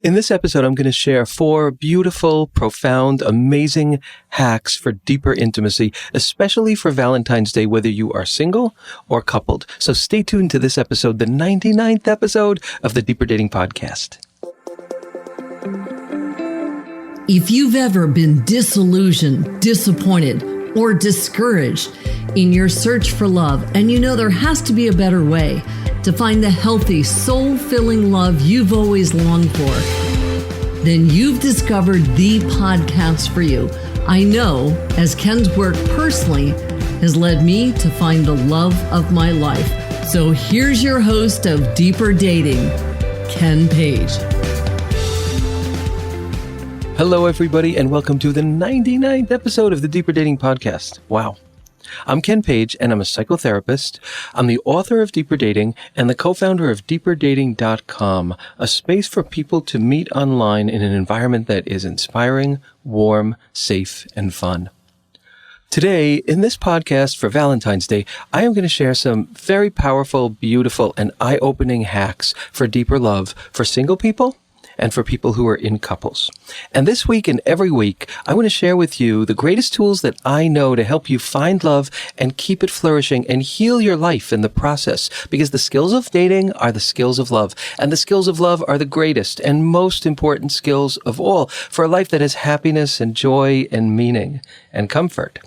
In this episode, I'm going to share 4 beautiful, profound, amazing hacks for deeper intimacy, especially for Valentine's Day, whether you are single or coupled. So stay tuned to this episode, the 99th episode of the Deeper Dating Podcast. If you've ever been disillusioned, disappointed, or discouraged in your search for love, and you know there has to be a better way to find the healthy, soul-filling love you've always longed for, then you've discovered the podcast for you. I know, as Ken's work personally has led me to find the love of my life. So here's your host of Deeper Dating, Ken Page. Hello, everybody, and welcome to the 99th episode of the Deeper Dating Podcast. Wow. I'm Ken Page, and I'm a psychotherapist. I'm the author of Deeper Dating and the co-founder of deeperdating.com, a space for people to meet online in an environment that is inspiring, warm, safe, and fun. Today, in this podcast for Valentine's Day, I am going to share some very powerful, beautiful, and eye-opening hacks for deeper love for single people and for people who are in couples. And this week and every week, I want to share with you the greatest tools that I know to help you find love and keep it flourishing and heal your life in the process. Because the skills of dating are the skills of love, and the skills of love are the greatest and most important skills of all for a life that has happiness and joy and meaning and comfort.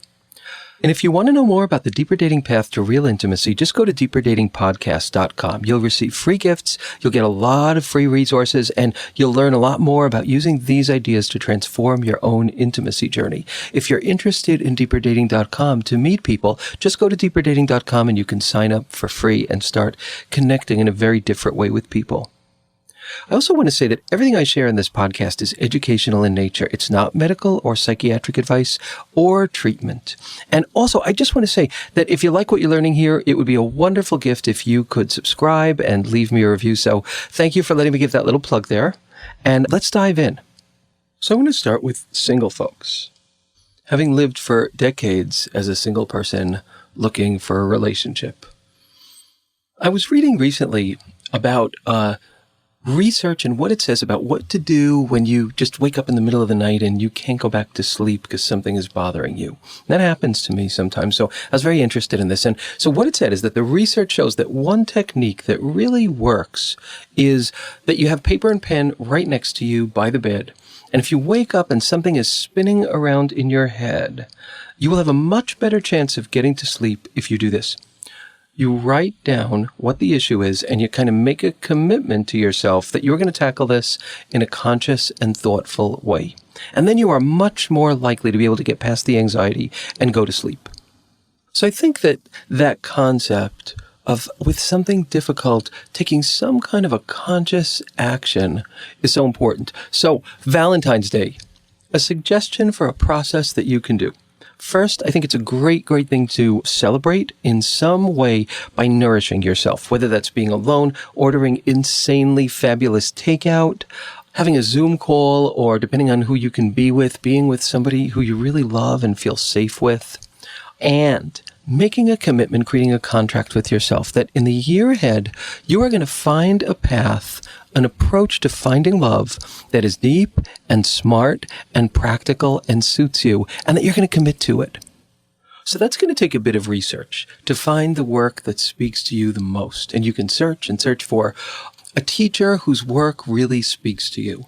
And if you want to know more about the Deeper Dating path to real intimacy, just go to deeperdatingpodcast.com. You'll receive free gifts, you'll get a lot of free resources, and you'll learn a lot more about using these ideas to transform your own intimacy journey. If you're interested in deeperdating.com to meet people, just go to deeperdating.com and you can sign up for free and start connecting in a very different way with people. I also want to say that everything I share in this podcast is educational in nature. It's not medical or psychiatric advice or treatment. And also, I just want to say that if you like what you're learning here, it would be a wonderful gift if you could subscribe and leave me a review. So thank you for letting me give that little plug there. And let's dive in. So I'm going to start with single folks. Having lived for decades as a single person looking for a relationship, I was reading recently about research and what it says about what to do when you just wake up in the middle of the night and you can't go back to sleep because something is bothering you. That happens to me sometimes. So I was very interested in this. And so what it said is that the research shows that one technique that really works is that you have paper and pen right next to you by the bed. And if you wake up and something is spinning around in your head, you will have a much better chance of getting to sleep if you do this. You write down what the issue is, and you kind of make a commitment to yourself that you're going to tackle this in a conscious and thoughtful way. And then you are much more likely to be able to get past the anxiety and go to sleep. So I think that that concept of, with something difficult, taking some kind of a conscious action is so important. So Valentine's Day, a suggestion for a process that you can do. First, I think it's a great thing to celebrate in some way by nourishing yourself, whether that's being alone, ordering insanely fabulous takeout, having a Zoom call, or depending on who you can be with, being with somebody who you really love and feel safe with, and making a commitment, creating a contract with yourself that in the year ahead, you are going to find a path, an approach to finding love that is deep and smart and practical and suits you, and that you're going to commit to it. So that's going to take a bit of research to find the work that speaks to you the most. And you can search for a teacher whose work really speaks to you.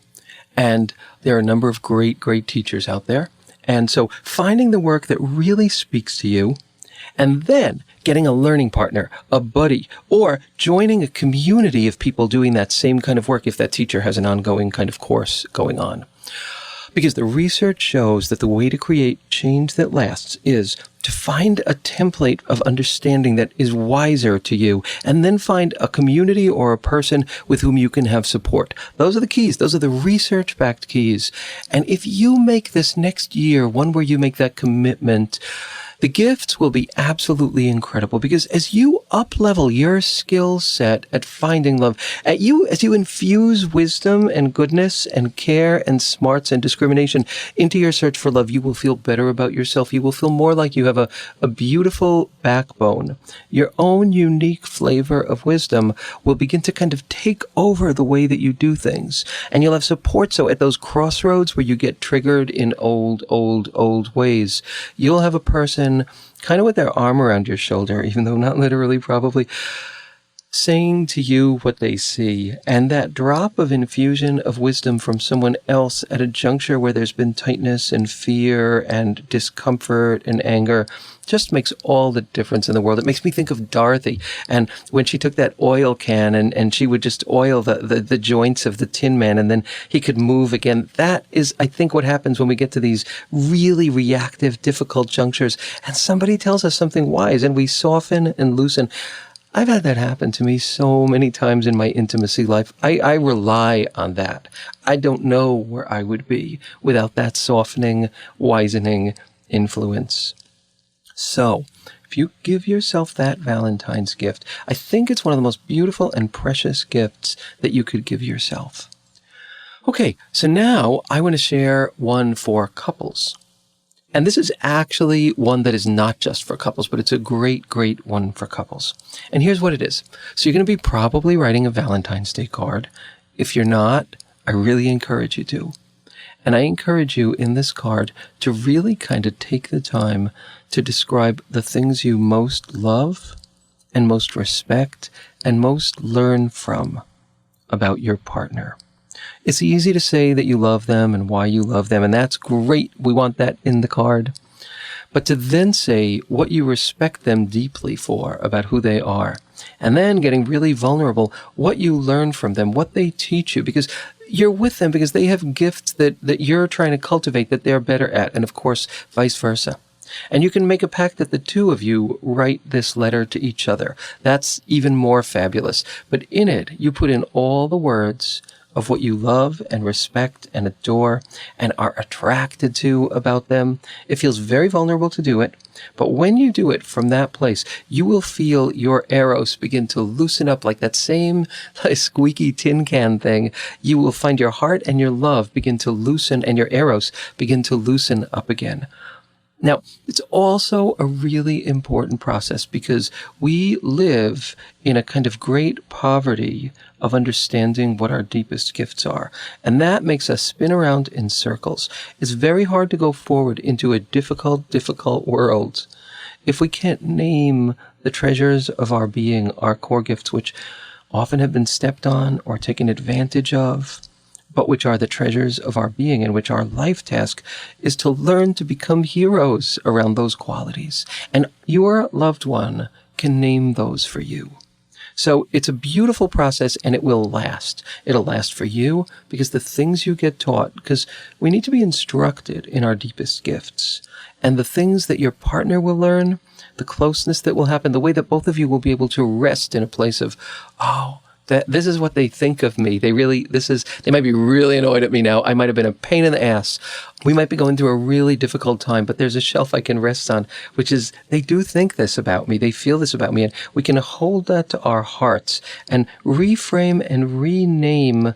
And there are a number of great teachers out there. And so finding the work that really speaks to you, and then getting a learning partner, a buddy, or joining a community of people doing that same kind of work if that teacher has an ongoing kind of course going on. Because the research shows that the way to create change that lasts is to find a template of understanding that is wiser to you, and then find a community or a person with whom you can have support. Those are the keys. Those are the research-backed keys. And if you make this next year one where you make that commitment, the gifts will be absolutely incredible, because as you up-level your skill set at finding love, as you infuse wisdom and goodness and care and smarts and discrimination into your search for love, you will feel better about yourself. You will feel more like you have have a beautiful backbone, your own unique flavor of wisdom will begin to kind of take over the way that you do things. And you'll have support. So at those crossroads where you get triggered in old ways, you'll have a person kind of with their arm around your shoulder, even though not literally probably, saying to you what they see. And that drop of infusion of wisdom from someone else at a juncture where there's been tightness and fear and discomfort and anger just makes all the difference in the world. It makes me think of Dorothy, and when she took that oil can and she would just oil the joints of the Tin Man, and then he could move again. That is, I think, what happens when we get to these really reactive, difficult junctures, and somebody tells us something wise, and we soften and loosen. I've had that happen to me so many times in my intimacy life. I rely on that. I don't know where I would be without that softening, wisening influence. So, if you give yourself that Valentine's gift, I think it's one of the most beautiful and precious gifts that you could give yourself. Okay, so now I want to share one for couples. And this is actually one that is not just for couples, but it's a great, great one for couples. And here's what it is. So you're going to be probably writing a Valentine's Day card. If you're not, I really encourage you to. And I encourage you in this card to really kind of take the time to describe the things you most love and most respect and most learn from about your partner. It's easy to say that you love them and why you love them, and that's great. We want that in the card. But to then say what you respect them deeply for about who they are, and then getting really vulnerable, what you learn from them, what they teach you, because you're with them because they have gifts that you're trying to cultivate that they're better at, and of course, vice versa. And you can make a pact that the two of you write this letter to each other. That's even more fabulous. But in it, you put in all the words of what you love and respect and adore and are attracted to about them. It feels very vulnerable to do it, but when you do it from that place, you will feel your eros begin to loosen up like that same squeaky tin can thing. You will find your heart and your love begin to loosen and your eros begin to loosen up again. Now, it's also a really important process because we live in a kind of great poverty of understanding what our deepest gifts are. And that makes us spin around in circles. It's very hard to go forward into a difficult world if we can't name the treasures of our being, our core gifts, which often have been stepped on or taken advantage of, but which are the treasures of our being, and which our life task is to learn to become heroes around those qualities. And your loved one can name those for you. So it's a beautiful process, and it will last. It'll last for you because the things you get taught, because we need to be instructed in our deepest gifts. And the things that your partner will learn, the closeness that will happen, the way that both of you will be able to rest in a place of, this is what they think of me. They might be really annoyed at me now. I might have been a pain in the ass. We might be going through a really difficult time, but there's a shelf I can rest on, which is they do think this about me. They feel this about me. And we can hold that to our hearts and reframe and rename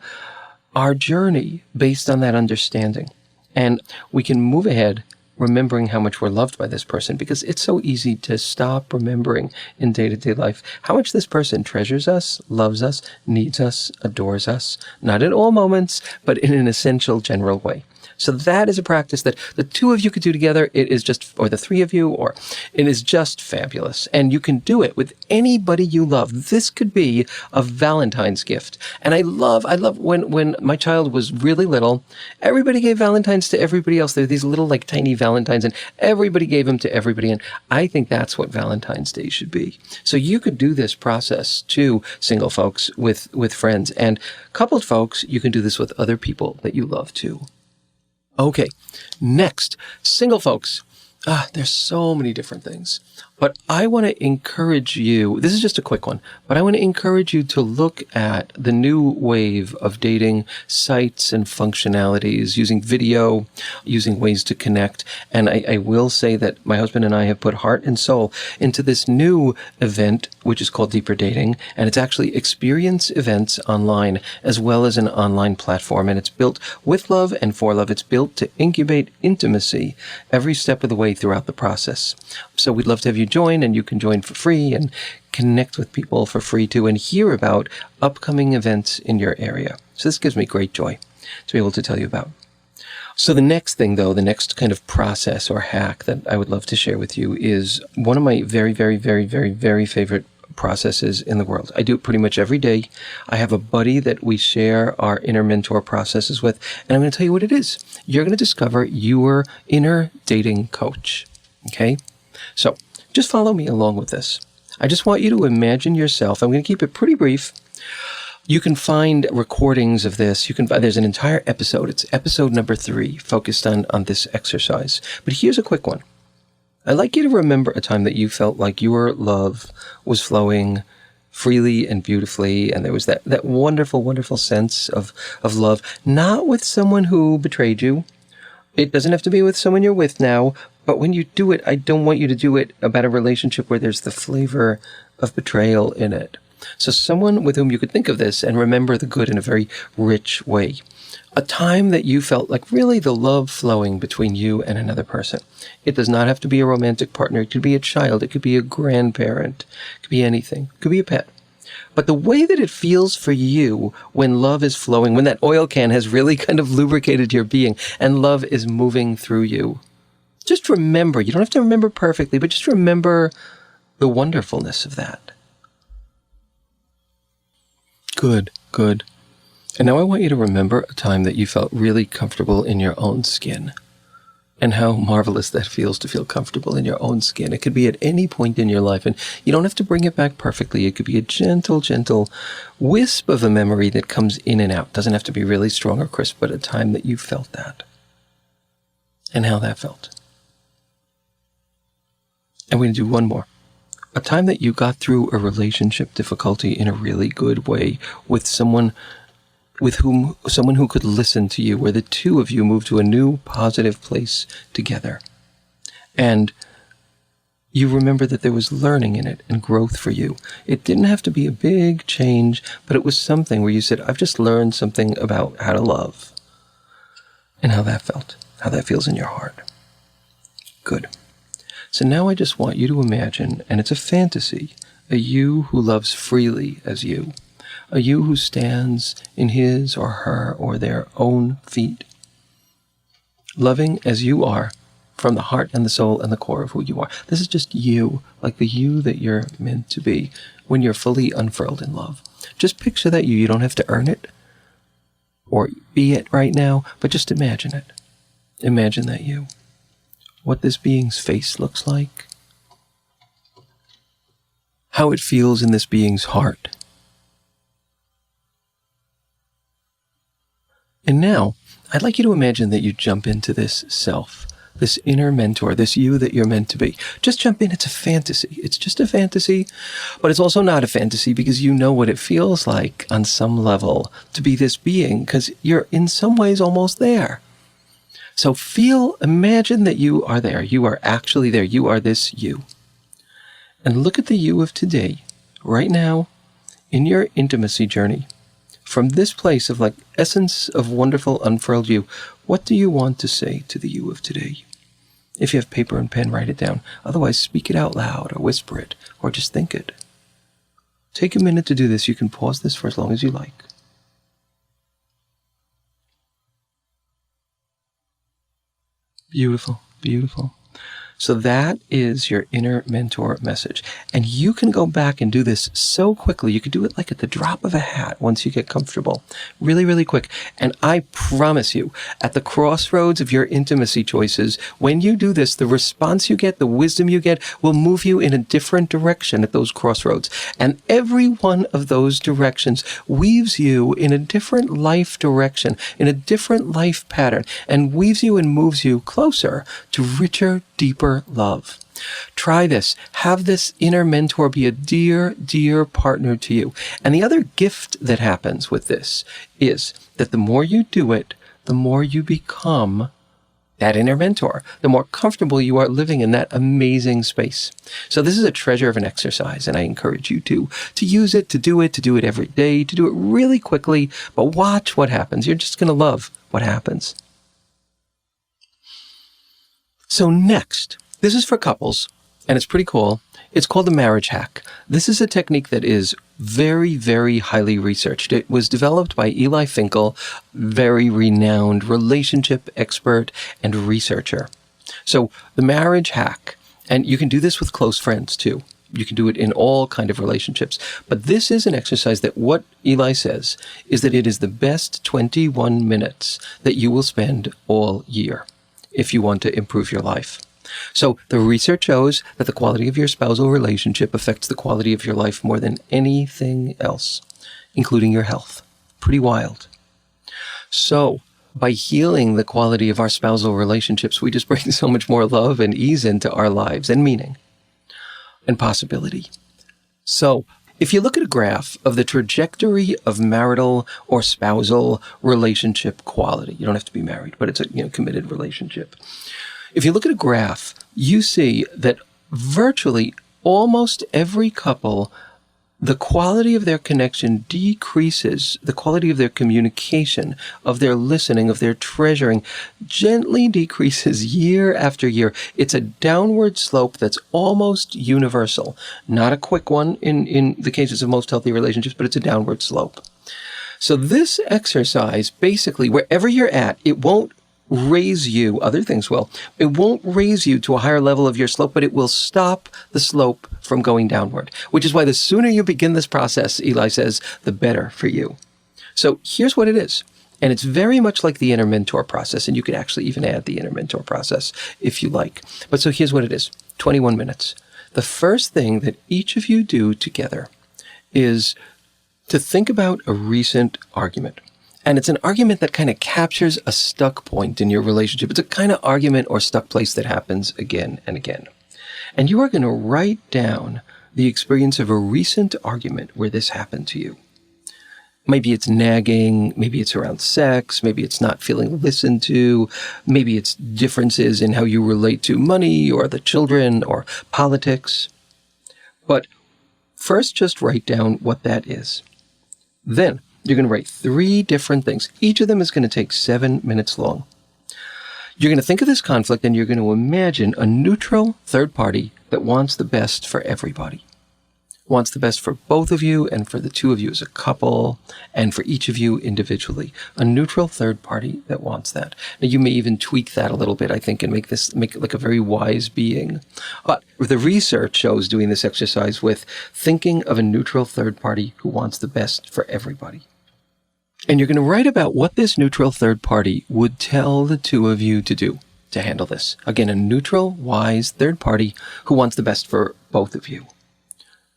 our journey based on that understanding. And we can move ahead remembering how much we're loved by this person, because it's so easy to stop remembering in day-to-day life how much this person treasures us, loves us, needs us, adores us, not in all moments, but in an essential general way. So that is a practice that the two of you could do together. It is just, or the three of you, or it is just fabulous. And you can do it with anybody you love. This could be a Valentine's gift. And I love when my child was really little, everybody gave Valentines to everybody else. They're these little like tiny Valentines, and everybody gave them to everybody. And I think that's what Valentine's Day should be. So you could do this process to single folks with friends, and coupled folks, you can do this with other people that you love too. Okay, next, single folks. There's so many different things. But I want to encourage you, this is just a quick one, but I want to encourage you to look at the new wave of dating sites and functionalities, using video, using ways to connect. And I will say that my husband and I have put heart and soul into this new event, which is called Deeper Dating. And it's actually experience events online, as well as an online platform. And it's built with love and for love. It's built to incubate intimacy every step of the way throughout the process. So we'd love to have you join, and you can join for free and connect with people for free too, and hear about upcoming events in your area. So this gives me great joy to be able to tell you about. So the next thing, though, the next kind of process or hack that I would love to share with you is one of my very, very, very, very, very favorite processes in the world. I do it pretty much every day. I have a buddy that we share our inner mentor processes with, and I'm going to tell you what it is. You're going to discover your inner dating coach. Okay? So just follow me along with this. I just want you to imagine yourself. I'm going to keep it pretty brief. You can find recordings of this. There's an entire episode. It's episode number 3, focused on this exercise. But here's a quick one. I'd like you to remember a time that you felt like your love was flowing freely and beautifully, and there was that wonderful, wonderful sense of love, not with someone who betrayed you. It doesn't have to be with someone you're with now, but when you do it, I don't want you to do it about a relationship where there's the flavor of betrayal in it. So someone with whom you could think of this and remember the good in a very rich way. A time that you felt like really the love flowing between you and another person. It does not have to be a romantic partner. It could be a child. It could be a grandparent. It could be anything. It could be a pet. But the way that it feels for you when love is flowing, when that oil can has really kind of lubricated your being and love is moving through you. Just remember, you don't have to remember perfectly, but just remember the wonderfulness of that. Good, good. And now I want you to remember a time that you felt really comfortable in your own skin, and how marvelous that feels to feel comfortable in your own skin. It could be at any point in your life, and you don't have to bring it back perfectly. It could be a gentle, gentle wisp of a memory that comes in and out. It doesn't have to be really strong or crisp, but a time that you felt that, and how that felt. And we're going to do one more. A time that you got through a relationship difficulty in a really good way with someone who could listen to you, where the two of you moved to a new positive place together. And you remember that there was learning in it and growth for you. It didn't have to be a big change, but it was something where you said, I've just learned something about how to love, and how that felt, how that feels in your heart. Good. So now I just want you to imagine, and it's a fantasy, a you who loves freely as you, a you who stands in his or her or their own feet, loving as you are from the heart and the soul and the core of who you are. This is just you, like the you that you're meant to be when you're fully unfurled in love. Just picture that you. You don't have to earn it or be it right now, but just imagine it. Imagine that you. What this being's face looks like, how it feels in this being's heart. And now, I'd like you to imagine that you jump into this self, this inner mentor, this you that you're meant to be. Just jump in. It's a fantasy. It's just a fantasy, but it's also not a fantasy because you know what it feels like on some level to be this being, because you're in some ways almost there. So imagine that you are there. You are actually there. You are this you. And look at the you of today, right now, in your intimacy journey. From this place of like essence of wonderful unfurled you, what do you want to say to the you of today? If you have paper and pen, write it down. Otherwise, speak it out loud or whisper it or just think it. Take a minute to do this. You can pause this for as long as you like. Beautiful, beautiful. So that is your inner mentor message. And you can go back and do this so quickly. You could do it like at the drop of a hat once you get comfortable. Really, really quick. And I promise you, at the crossroads of your intimacy choices, when you do this, the response you get, the wisdom you get, will move you in a different direction at those crossroads. And every one of those directions weaves you in a different life direction, in a different life pattern, and weaves you and moves you closer to richer, deeper love. Try this. Have this inner mentor be a dear, dear partner to you. And the other gift that happens with this is that the more you do it, the more you become that inner mentor, the more comfortable you are living in that amazing space. So this is a treasure of an exercise, and I encourage you to use it, to do it every day, to do it really quickly, but watch what happens. You're just going to love what happens. So next, this is for couples, and it's pretty cool. It's called the marriage hack. This is a technique that is very, very highly researched. It was developed by Eli Finkel, very renowned relationship expert and researcher. So the marriage hack, and you can do this with close friends too. You can do it in all kind of relationships. But this is an exercise that what Eli says is that it is the best 21 minutes that you will spend all year if you want to improve your life. So the research shows that the quality of your spousal relationship affects the quality of your life more than anything else, including your health. Pretty wild. So by healing the quality of our spousal relationships, we just bring so much more love and ease into our lives and meaning and possibility. So if you look at a graph of the trajectory of marital or spousal relationship quality, you don't have to be married, but it's a committed relationship. If you look at a graph, you see that virtually almost every couple, the quality of their connection decreases, the quality of their communication, of their listening, of their treasuring, gently decreases year after year. It's a downward slope that's almost universal. Not a quick one in the cases of most healthy relationships, but it's a downward slope. So this exercise, basically, wherever you're at, it won't raise you, other things will. It won't raise you to a higher level of your slope, but it will stop the slope from going downward, which is why the sooner you begin this process, Eli says, the better for you. So here's what it is. And it's very much like the inner mentor process, and you could actually even add the inner mentor process if you like. But so here's what it is. 21 minutes. The first thing that each of you do together is to think about a recent argument. And it's an argument that kind of captures a stuck point in your relationship. It's a kind of argument or stuck place that happens again and again. And you are going to write down the experience of a recent argument where this happened to you. Maybe it's nagging, maybe it's around sex, maybe it's not feeling listened to, maybe it's differences in how you relate to money or the children or politics. But first, just write down what that is. Then, you're going to write 3 different things. Each of them is going to take 7 minutes long. You're going to think of this conflict and you're going to imagine a neutral third party that wants the best for everybody. Wants the best for both of you and for the two of you as a couple and for each of you individually. A neutral third party that wants that. Now, you may even tweak that a little bit, I think, and make it like a very wise being. But the research shows doing this exercise with thinking of a neutral third party who wants the best for everybody. And you're going to write about what this neutral third party would tell the two of you to do to handle this. Again, a neutral, wise third party who wants the best for both of you.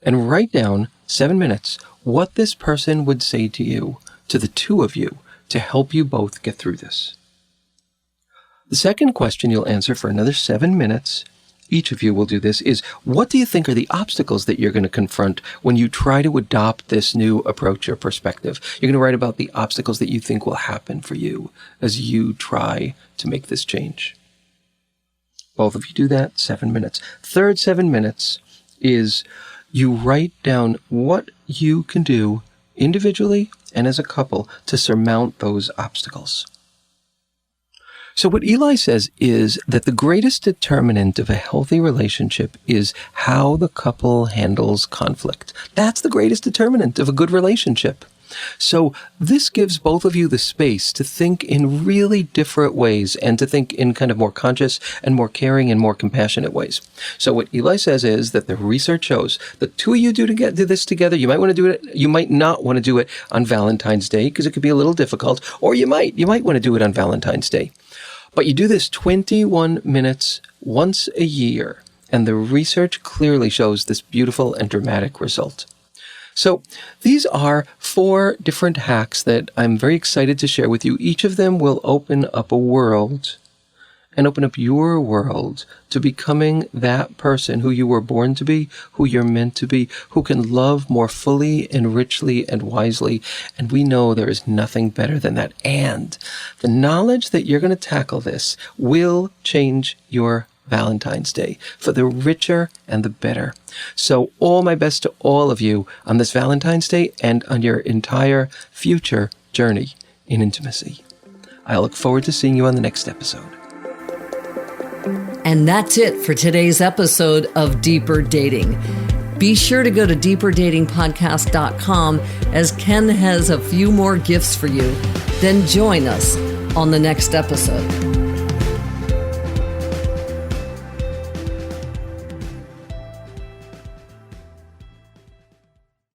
And write down 7 minutes what this person would say to you, to the two of you, to help you both get through this. The second question you'll answer for another 7 minutes, each of you will do this, is what do you think are the obstacles that you're going to confront when you try to adopt this new approach or perspective? You're going to write about the obstacles that you think will happen for you as you try to make this change. Both of you do that, 7 minutes. Third 7 minutes is you write down what you can do individually and as a couple to surmount those obstacles. So what Eli says is that the greatest determinant of a healthy relationship is how the couple handles conflict. That's the greatest determinant of a good relationship. So this gives both of you the space to think in really different ways and to think in kind of more conscious and more caring and more compassionate ways. So what Eli says is that the research shows the two of you do this together. You might want to do it. You might not want to do it on Valentine's Day because it could be a little difficult, or you might want to do it on Valentine's Day. But you do this 21 minutes once a year, and the research clearly shows this beautiful and dramatic result. So these are 4 different hacks that I'm very excited to share with you. Each of them will open up a world and open up your world to becoming that person who you were born to be, who you're meant to be, who can love more fully and richly and wisely. And we know there is nothing better than that. And the knowledge that you're going to tackle this will change your Valentine's Day for the richer and the better. So all my best to all of you on this Valentine's Day and on your entire future journey in intimacy. I look forward to seeing you on the next episode. And that's it for today's episode of Deeper Dating. Be sure to go to deeperdatingpodcast.com as Ken has a few more gifts for you. Then join us on the next episode.